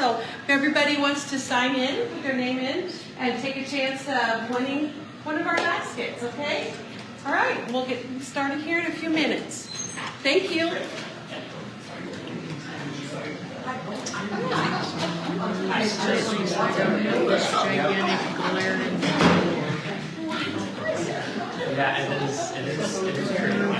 So if everybody wants to sign in, put their name in, and take a chance of winning one of our baskets, okay? All right, we'll get started here in a few minutes. Thank you. Yeah, it is true.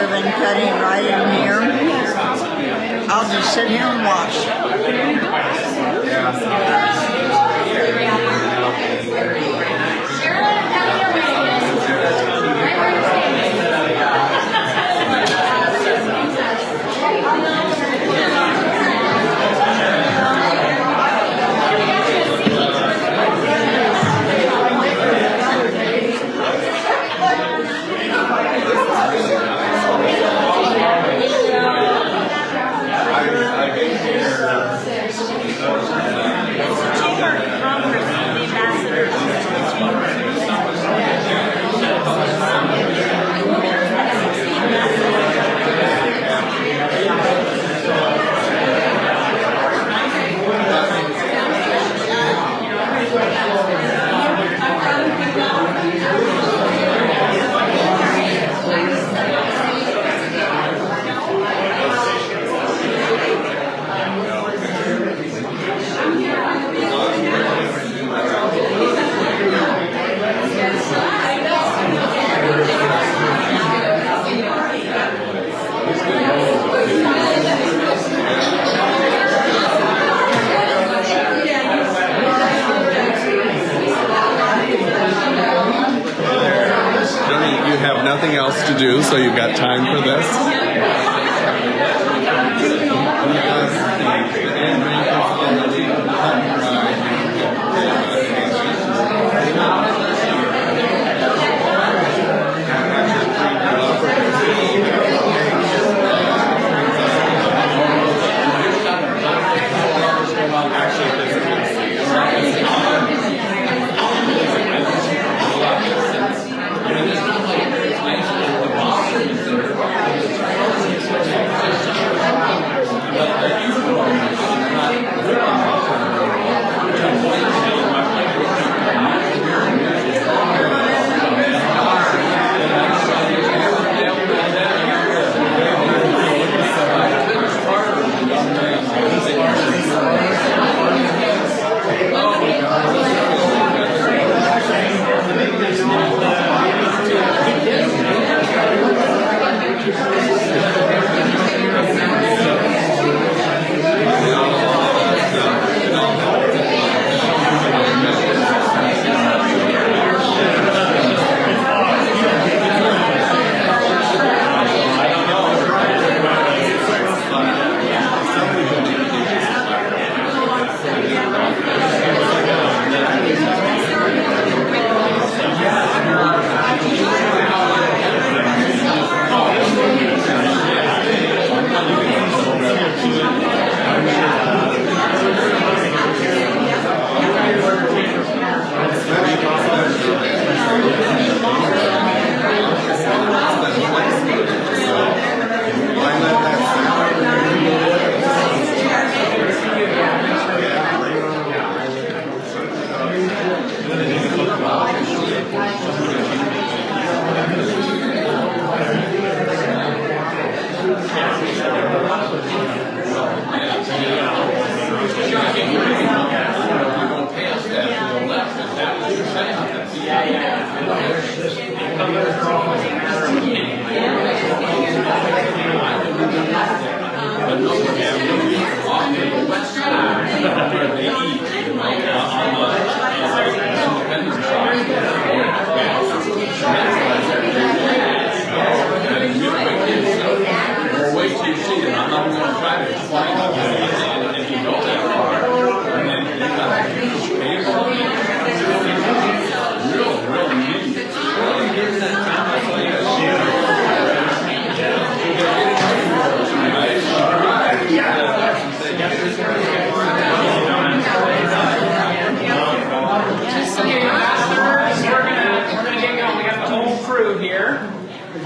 ribbon cutting right in here. I'll just sit here and watch. You have nothing else to do, so you've got time for this.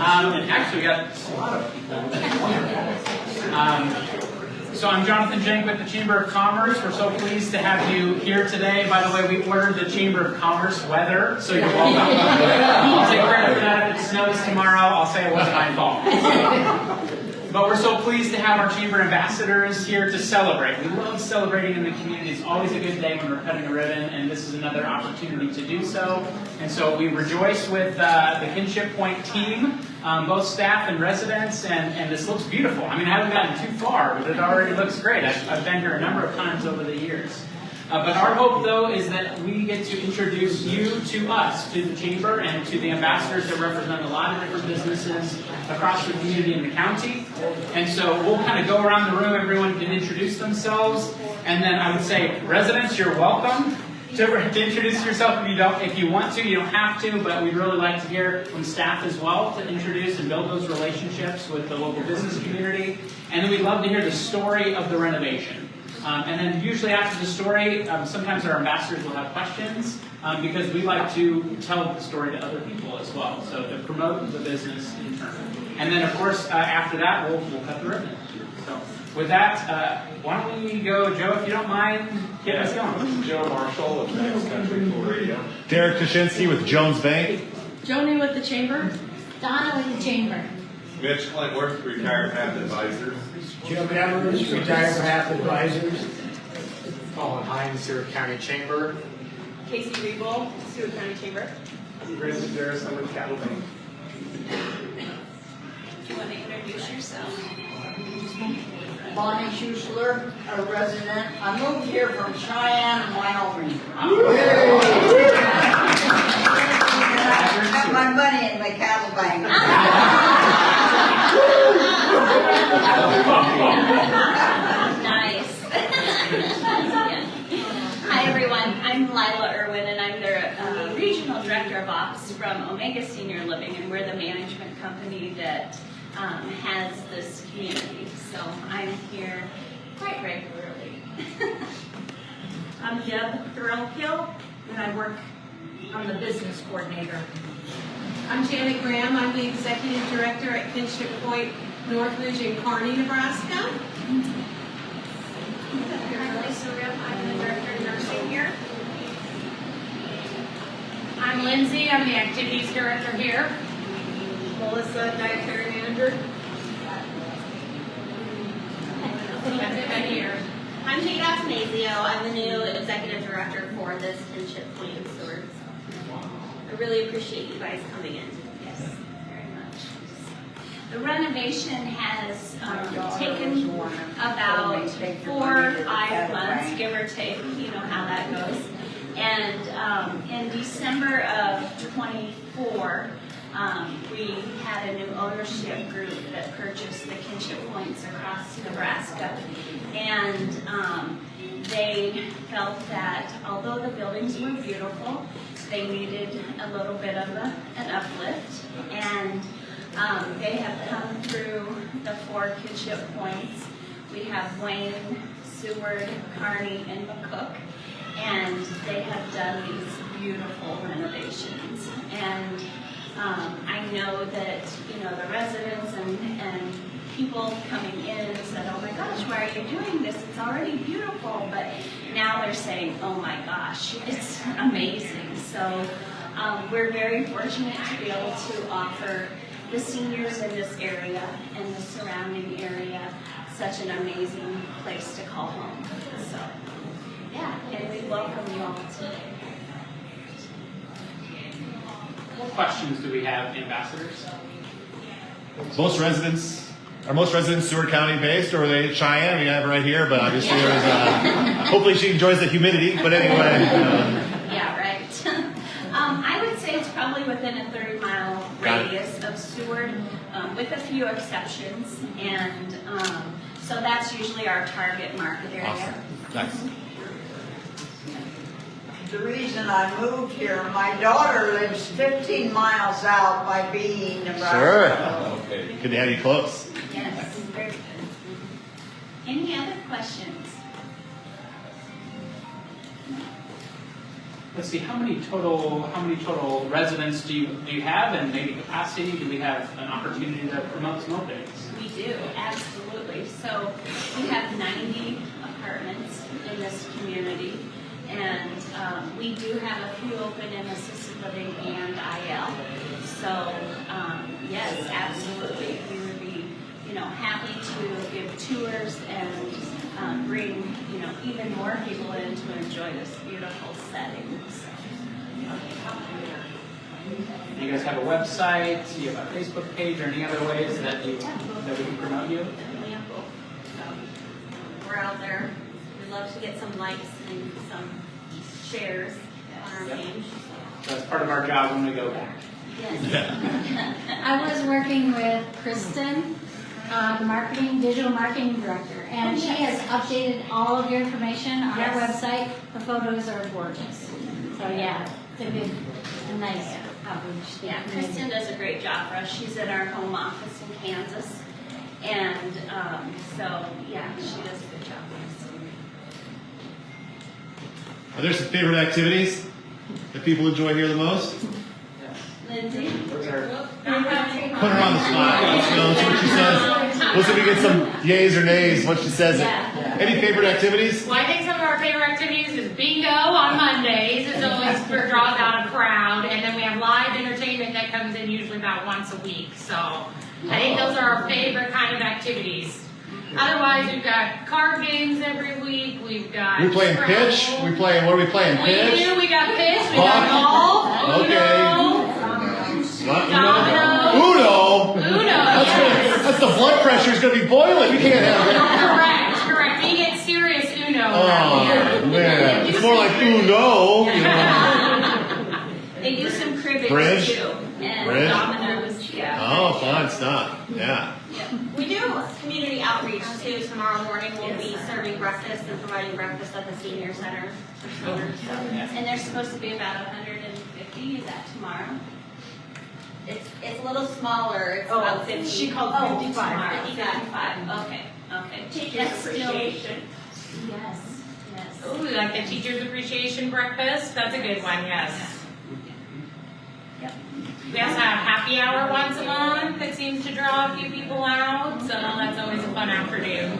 And actually, we got a lot of people. So I'm Jonathan Jenk with the Chamber of Commerce. We're so pleased to have you here today. By the way, we ordered the Chamber of Commerce weather, so you're welcome. I'll take credit for that. If it snows tomorrow, I'll say it wasn't my fault. But we're so pleased to have our chamber ambassadors here to celebrate. We love celebrating in the community. It's always a good day when we're cutting a ribbon, and this is another opportunity to do so. And so we rejoice with the Kinship Pointe team, both staff and residents, and this looks beautiful. I mean, I haven't gotten too far, but it already looks great. I've been here a number of times over the years. But our hope, though, is that we get to introduce you to us, to the chamber, and to the ambassadors that represent a lot of different businesses across the community and the county. And so we'll kind of go around the room. Everyone can introduce themselves. And then I would say, residents, you're welcome to introduce yourself if you want to. You don't have to, but we'd really like to hear from staff as well to introduce and build those relationships with the local business community. And then we'd love to hear the story of the renovation. And then usually after the story, sometimes our ambassadors will have questions because we like to tell the story to other people as well, so to promote the business in turn. And then, of course, after that, we'll cut the ribbon. So with that, why don't we go, Joe, if you don't mind, get us going. Joe Marshall of Next Country Cool Radio. Derek Kaczynski with Jones Bank. Joni with the chamber. Donna with the chamber. Mitch Clintworth, retired path advisor. Jim Evers, retired path advisors. Colin Hines, Stewart County Chamber. Casey Regal, Stewart County Chamber. Brandon Darris, I'm with Cattle Bank. Do you want to introduce yourself? Bonnie Schuessler, a resident. I moved here from Cheyenne, Wyoming. I got my money in my cattle bank. Nice. Hi everyone, I'm Lila Irwin and I'm the Regional Director of Ops from Omega Senior Living, and we're the management company that has this community. So I'm here quite regularly. I'm Deb Thornhill, and I work on the business coordinator. I'm Janet Graham. I'm the Executive Director at Kinship Pointe, Northridge in Kearney, Nebraska. I'm Lisa Ripp. I'm the director of nursing here. I'm Lindsay. I'm the activities director here. Melissa, Dietary Manager. I'm Kate Atanasio. I'm the new Executive Director for this Kinship Pointe store. I really appreciate you guys coming in. Yes, very much. The renovation has taken about 4 or 5 months, give or take, you know how that goes. And in December of 24, we had a new ownership group that purchased the Kinship Pointes across Nebraska. And they felt that although the buildings were beautiful, they needed a little bit of an uplift. And they have come through the 4 Kinship Pointes. We have Wayne, Seward, Kearney, and McCook. And they have done these beautiful renovations. And I know that, you know, the residents and people coming in said, oh my gosh, why are you doing this? It's already beautiful. But now they're saying, oh my gosh, it's amazing. So we're very fortunate to be able to offer the seniors in this area and the surrounding area such an amazing place to call home. So, yeah, and we welcome you all today. What questions do we have, ambassadors? Most residents Stewart County based, or are they Cheyenne? We have it right here, but obviously there's hopefully she enjoys the humidity, but anyway. Yeah, right. I would say it's probably within a 30-mile radius of Seward, with a few exceptions, and so that's usually our target market area. Awesome. Nice. The reason I moved here, my daughter lives 15 miles out by Being, Nebraska. Sure. Good to have you close. Yes, very good. Any other questions? Let's see, how many total residents do you have, and maybe capacity? Do we have an opportunity to promote some openings? We do, absolutely. So we have 90 apartments in this community, and we do have a few open in assisted living and IL. So yes, absolutely, we would be, happy even more people in to enjoy this beautiful setting. So. You guys have a website? Do you have a Facebook page or any other ways that we can promote you? We're out there. We love to get some likes and some shares on our page. That's part of our job when we go back. Yes. I was working with Kristen, digital marketing director, and she has updated all of your information on our website. The photos are gorgeous. So yeah, it's a nice outreach. Yeah, Kristen does a great job for us. She's at our home office in Kansas. And so, yeah, she does a good job for us. Are there some favorite activities that people enjoy here the most? Lindsay? Those are Put her on the spot. Let's see what she says. Let's see if we get some yays or nays, what she says. Any favorite activities? Well, I think some of our favorite activities is bingo on Mondays. It's always draws out a crowd. And then we have live entertainment that comes in usually about once a week. So I think those are our favorite kind of activities. Otherwise, we've got card games every week. We've got We're playing pitch. What are we playing? Pitch? We do. We got pitch. We got golf. Okay. Uno. Uno. That's the blood pressure is going to be boiling. You can't have that. Correct. We get serious Uno. Oh man, it's more like Uno. They do some cribbage Bridge? too. And Bridge? dominoes. Yeah. Oh, fun stuff. Yeah. We do community outreach too. Tomorrow morning we'll be serving breakfast and providing breakfast at the senior center for seniors. And there's supposed to be about 150. Is that tomorrow? It's a little smaller. It's about 50. She called 55. 55. Okay. Teachers appreciation. Yes. Oh, we like the teachers appreciation breakfast. That's a good one. Yes. We also have happy hour once a month that seems to draw a few people out, so that's always a fun afternoon.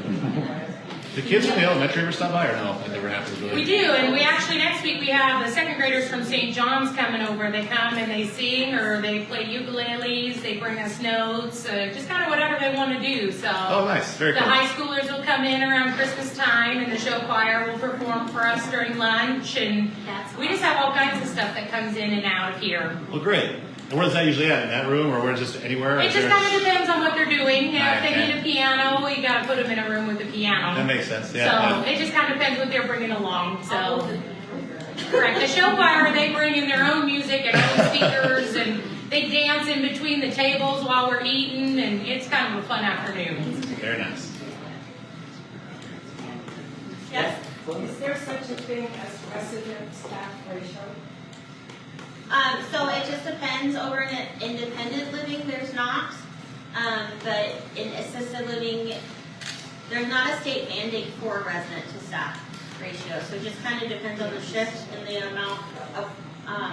The kids from the elementary ever stop by or no? That never happens really. We do, and we actually next week we have the second graders from St. John's coming over. They come and they sing or they play ukuleles. They bring us notes, just kind of whatever they want to do. So Oh, nice. Very the cool. high schoolers will come in around Christmas time, and the show choir will perform for us during lunch, and we just have all kinds of stuff that comes in and out of here. Well, great. And where's that usually at? In that room or where's just anywhere? It just kind of depends on what they're doing. You know, if they Okay. need a piano, you got to put them in a room with a piano. That makes sense. Yeah. So it just kind of depends what they're bringing along. So, correct. The show choir, they bring in their own music and own speakers, and they dance in between the tables while we're eating, and it's kind of a fun afternoon. Very nice. Yes. Is there such a thing as resident staff ratio? So it just depends. Over in independent living, there's not. But in assisted living, there's not a state mandate for resident to staff ratio. So it just kind of depends on the shift and the amount of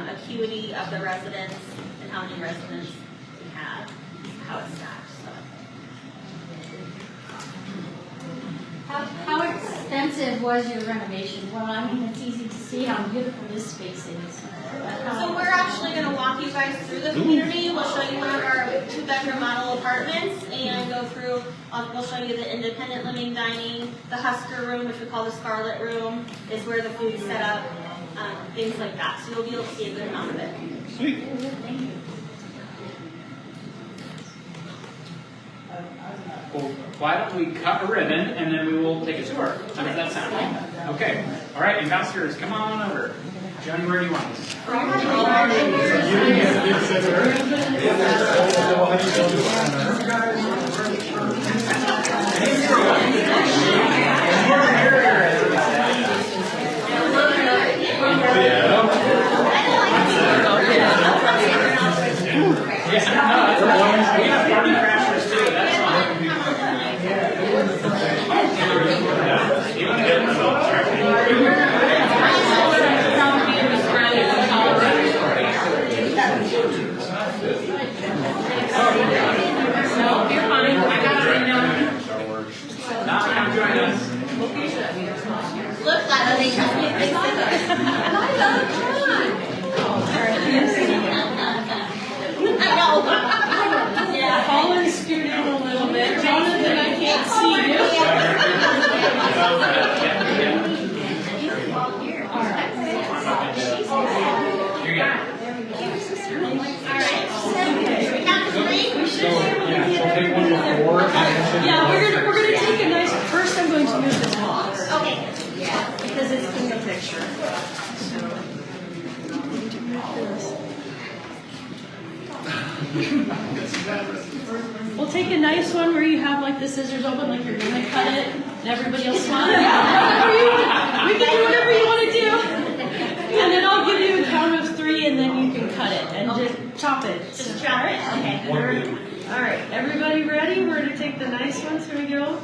acuity of the residents and how many residents we have, how it's staffed. So. How extensive was your renovation? Well, I mean, it's easy to see how beautiful this space is. So we're actually going to walk you guys through the community. We'll show you one of our 2-bedroom model apartments and go through, we'll show you the independent living dining, the Husker room, which we call the Scarlet room, is where the food's set up, things like that. So you'll be able to see a good amount of it. Sweet. Thank you. Well, why don't we cut a ribbon and then we will take a tour? How does that sound? Okay. All right, ambassadors, come on over. Johnny, where do you want us? We have party crashers too. That's fine. No, you're fine. take one before. Yeah, we're gonna take a nice. First, I'm going to move this box. Okay. Yeah, because it's in the picture. We'll take a nice one where you have like the scissors open, like you're gonna cut it, and everybody else wants. Yeah, we can do whatever you want to do. And then I'll give you a count of 3, and then you can cut it and just chop it. Just chop it? Okay. All right, everybody ready? We're gonna take the nice ones. Here we go.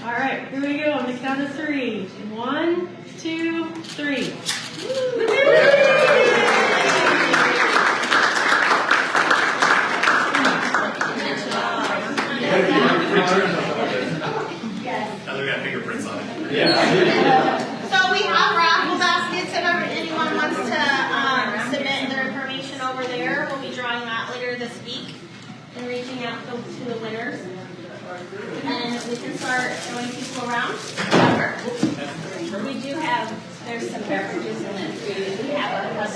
All right, here we go on the count of 3. 1, 2, 3. Now we got fingerprints on it. So we have raffle baskets if ever anyone wants to submit their information over there. We'll be drawing that later this week and reaching out to the winners. And we can start showing people around. We do have, there's some beverages in it. We have a